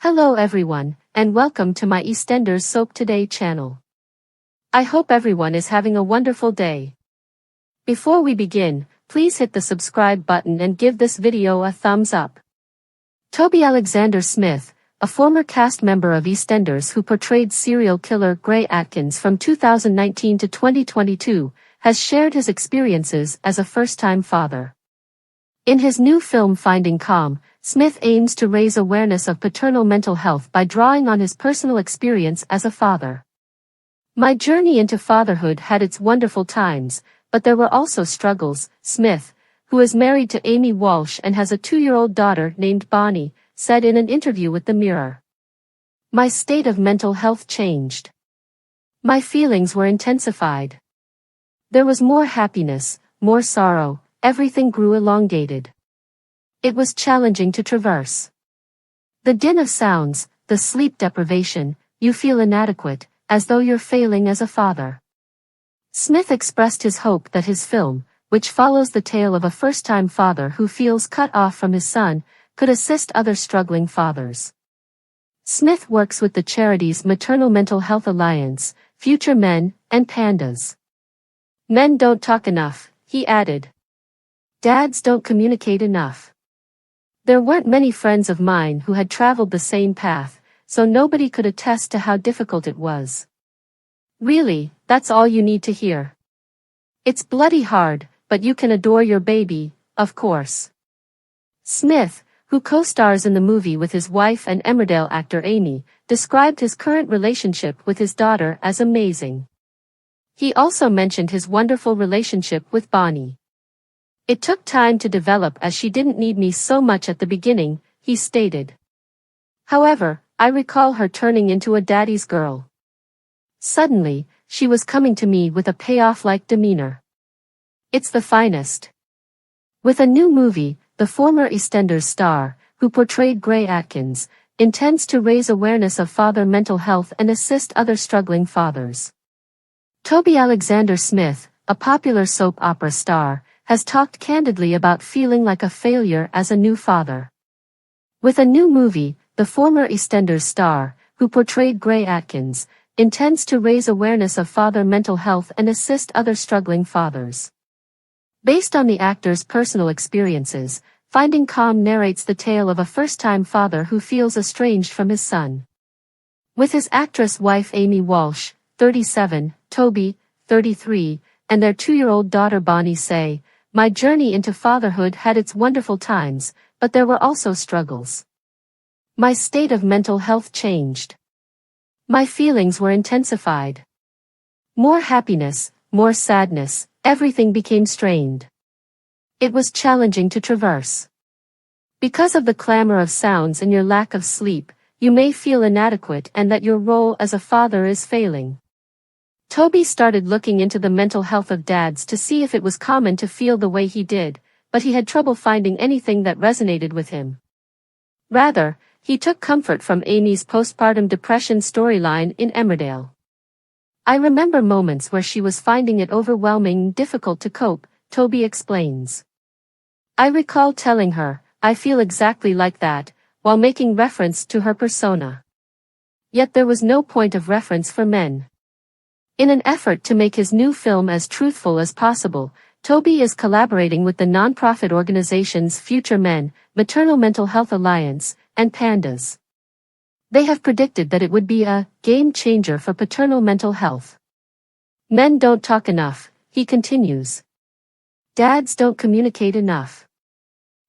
Hello everyone, and welcome to my EastEnders Soap Today channel. I hope everyone is having a wonderful day. Before we begin, please hit the subscribe button and give this video a thumbs up. Toby-Alexander Smith, a former cast member of EastEnders who portrayed serial killer Gray Atkins from 2019 to 2022, has shared his experiences as a first-time father. In his new film Finding Calm, Smith aims to raise awareness of paternal mental health by drawing on his personal experience as a father. My journey into fatherhood had its wonderful times, but there were also struggles, Smith, who is married to Amy Walsh and has a 2-year-old daughter named Bonnie, said in an interview with The Mirror. My state of mental health changed. My feelings were intensified. There was more happiness, more sorrow, everything grew elongated. It was challenging to traverse. The din of sounds, the sleep deprivation, you feel inadequate, as though you're failing as a father. Smith expressed his hope that his film, which follows the tale of a first-time father who feels cut off from his son, could assist other struggling fathers. Smith works with the charities Maternal Mental Health Alliance, Future Men, and Pandas. Men don't talk enough, he added. Dads don't communicate enough. There weren't many friends of mine who had traveled the same path, so nobody could attest to how difficult it was. Really, that's all you need to hear. It's bloody hard, but you can adore your baby, of course. Smith, who co-stars in the movie with his wife and Emmerdale actor Amy, described his current relationship with his daughter as amazing. He also mentioned his wonderful relationship with Bonnie. It took time to develop as she didn't need me so much at the beginning, he stated. However, I recall her turning into a daddy's girl. Suddenly, she was coming to me with a payoff-like demeanor. It's the finest. With a new movie, the former EastEnders star, who portrayed Gray Atkins, intends to raise awareness of father mental health and assist other struggling fathers. Toby-Alexander Smith, a popular soap opera star, has talked candidly about feeling like a failure as a new father. With a new movie, the former EastEnders star, who portrayed Gray Atkins, intends to raise awareness of father mental health and assist other struggling fathers. Based on the actor's personal experiences, Finding Calm narrates the tale of a first-time father who feels estranged from his son. With his actress wife Amy Walsh, 37, Toby, 33, and their 2-year-old daughter Bonnie say, my journey into fatherhood had its wonderful times, but there were also struggles. My state of mental health changed. My feelings were intensified. More happiness, more sadness, everything became strained. It was challenging to traverse. Because of the clamor of sounds and your lack of sleep, you may feel inadequate and that your role as a father is failing. Toby started looking into the mental health of dads to see if it was common to feel the way he did, but he had trouble finding anything that resonated with him. Rather, he took comfort from Amy's postpartum depression storyline in Emmerdale. I remember moments where she was finding it overwhelming and difficult to cope, Toby explains. I recall telling her, I feel exactly like that, while making reference to her persona. Yet there was no point of reference for men. In an effort to make his new film as truthful as possible, Toby is collaborating with the non-profit organizations Future Men, Maternal Mental Health Alliance, and Pandas. They have predicted that it would be a game changer for paternal mental health. Men don't talk enough, he continues. Dads don't communicate enough.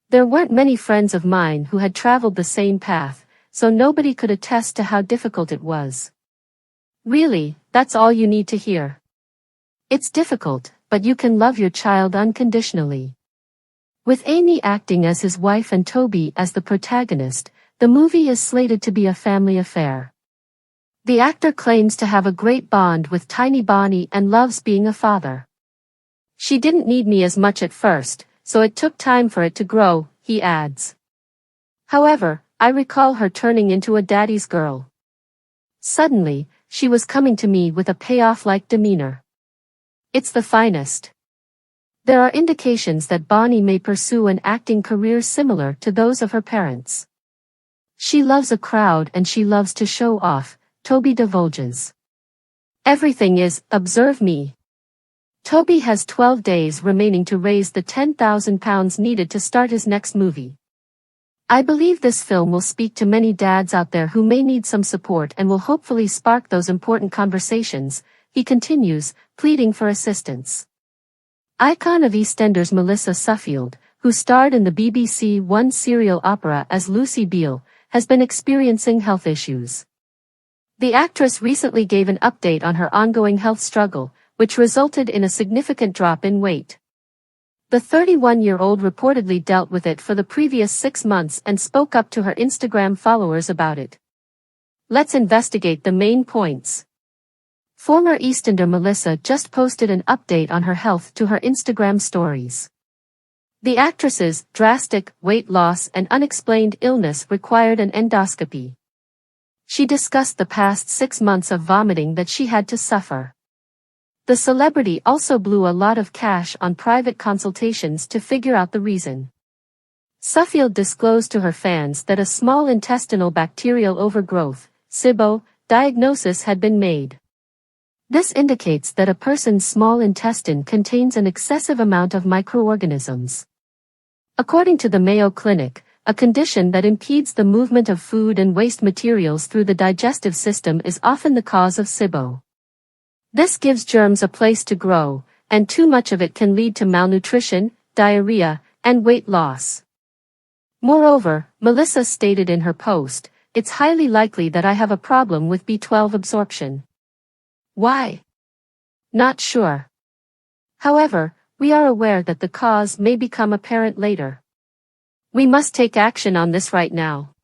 There weren't many friends of mine who had traveled the same path, so nobody could attest to how difficult it was. Really, that's all you need to hear. It's difficult, but you can love your child unconditionally. With Amy acting as his wife and Toby as the protagonist, the movie is slated to be a family affair. The actor claims to have a great bond with tiny Bonnie and loves being a father. She didn't need me as much at first, so it took time for it to grow, he adds. However, I recall her turning into a daddy's girl. Suddenly, she was coming to me with a payoff-like demeanor. It's the finest. There are indications that Bonnie may pursue an acting career similar to those of her parents. She loves a crowd and she loves to show off, Toby divulges. Everything is, observe me. Toby has 12 days remaining to raise the £10,000 needed to start his next movie. I believe this film will speak to many dads out there who may need some support and will hopefully spark those important conversations, he continues, pleading for assistance. Icon of EastEnders Melissa Suffield, who starred in the BBC One serial opera as Lucy Beale, has been experiencing health issues. The actress recently gave an update on her ongoing health struggle, which resulted in a significant drop in weight. The 31-year-old reportedly dealt with it for the previous 6 months and spoke up to her Instagram followers about it. Let's investigate the main points. Former EastEnder Melissa just posted an update on her health to her Instagram stories. The actress's drastic weight loss and unexplained illness required an endoscopy. She discussed the past 6 months of vomiting that she had to suffer. The celebrity also blew a lot of cash on private consultations to figure out the reason. Suffield disclosed to her fans that a small intestinal bacterial overgrowth, SIBO, diagnosis had been made. This indicates that a person's small intestine contains an excessive amount of microorganisms. According to the Mayo Clinic, a condition that impedes the movement of food and waste materials through the digestive system is often the cause of SIBO. This gives germs a place to grow, and too much of it can lead to malnutrition, diarrhea, and weight loss. Moreover, Melissa stated in her post, "It's highly likely that I have a problem with B12 absorption. Why? Not sure. However, we are aware that the cause may become apparent later. We must take action on this right now."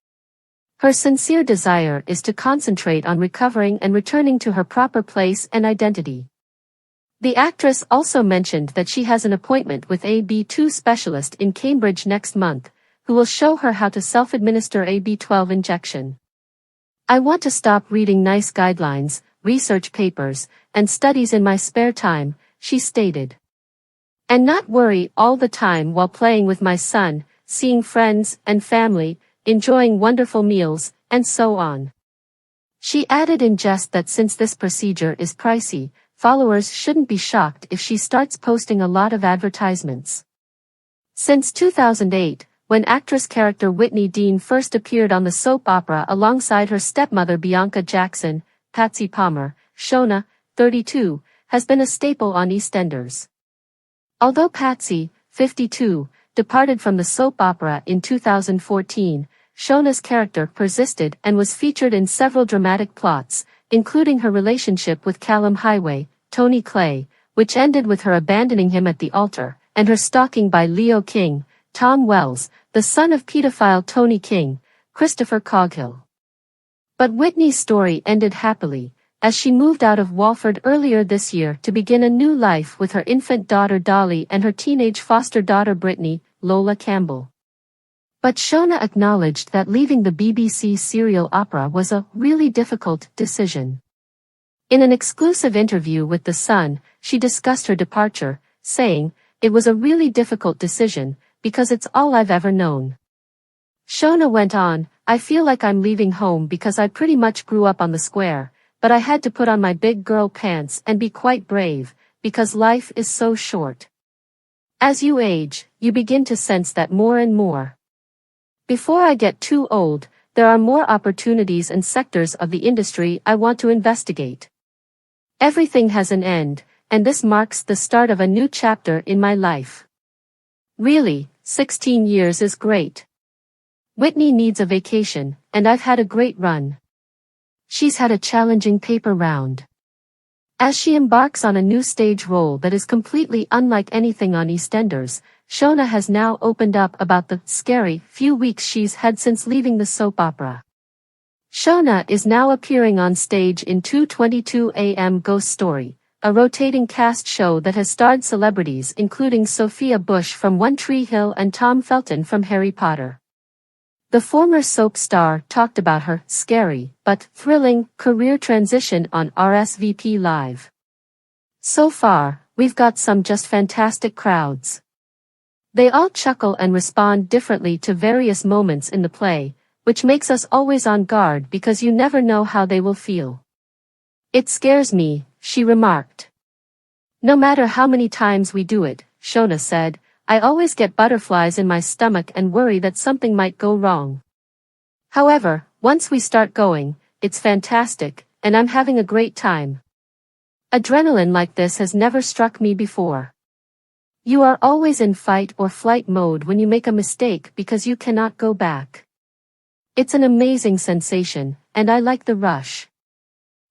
Her sincere desire is to concentrate on recovering and returning to her proper place and identity. The actress also mentioned that she has an appointment with a B2 specialist in Cambridge next month, who will show her how to self-administer a B12 injection. "I want to stop reading nice guidelines, research papers, and studies in my spare time," she stated. "And not worry all the time while playing with my son, seeing friends and family, enjoying wonderful meals, and so on." She added in jest that since this procedure is pricey, followers shouldn't be shocked if she starts posting a lot of advertisements. Since 2008, when actress character Whitney Dean first appeared on the soap opera alongside her stepmother Bianca Jackson, Patsy Palmer, Shona, 32, has been a staple on EastEnders. Although Patsy, 52, departed from the soap opera in 2014, Shona's character persisted and was featured in several dramatic plots, including her relationship with Callum Highway, Tony Clay, which ended with her abandoning him at the altar, and her stalking by Leo King, Tom Wells, the son of pedophile Tony King, Christopher Coghill. But Whitney's story ended happily, as she moved out of Walford earlier this year to begin a new life with her infant daughter Dolly and her teenage foster daughter Brittany, Lola Campbell. But Shona acknowledged that leaving the BBC serial opera was a really difficult decision. In an exclusive interview with The Sun, she discussed her departure, saying, "It was a really difficult decision, because it's all I've ever known." Shona went on, "I feel like I'm leaving home because I pretty much grew up on the square, but I had to put on my big girl pants and be quite brave, because life is so short. As you age, you begin to sense that more and more. Before I get too old, there are more opportunities and sectors of the industry I want to investigate. Everything has an end, and this marks the start of a new chapter in my life. Really, 16 years is great. Whitney needs a vacation, and I've had a great run. She's had a challenging paper round. As she embarks on a new stage role that is completely unlike anything on EastEnders, Shona has now opened up about the scary few weeks she's had since leaving the soap opera. Shona is now appearing on stage in 2:22 a.m. Ghost Story, a rotating cast show that has starred celebrities including Sophia Bush from One Tree Hill and Tom Felton from Harry Potter. The former soap star talked about her scary but thrilling career transition on RSVP Live. "So far, we've got some just fantastic crowds. They all chuckle and respond differently to various moments in the play, which makes us always on guard because you never know how they will feel. It scares me, she remarked. No matter how many times we do it, Shona said, I always get butterflies in my stomach and worry that something might go wrong. However, once we start going, it's fantastic, and I'm having a great time. Adrenaline like this has never struck me before. You are always in fight or flight mode when you make a mistake because you cannot go back. It's an amazing sensation, and I like the rush.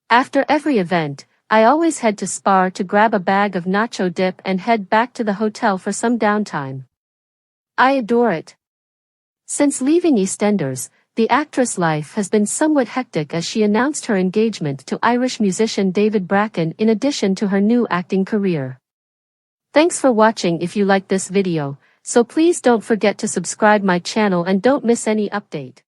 After every event, I always head to Spar to grab a bag of nacho dip and head back to the hotel for some downtime. I adore it. Since leaving EastEnders, the actress' life has been somewhat hectic as she announced her engagement to Irish musician David Bracken in addition to her new acting career. Thanks for watching. If you like this video, so please don't forget to subscribe my channel and don't miss any update.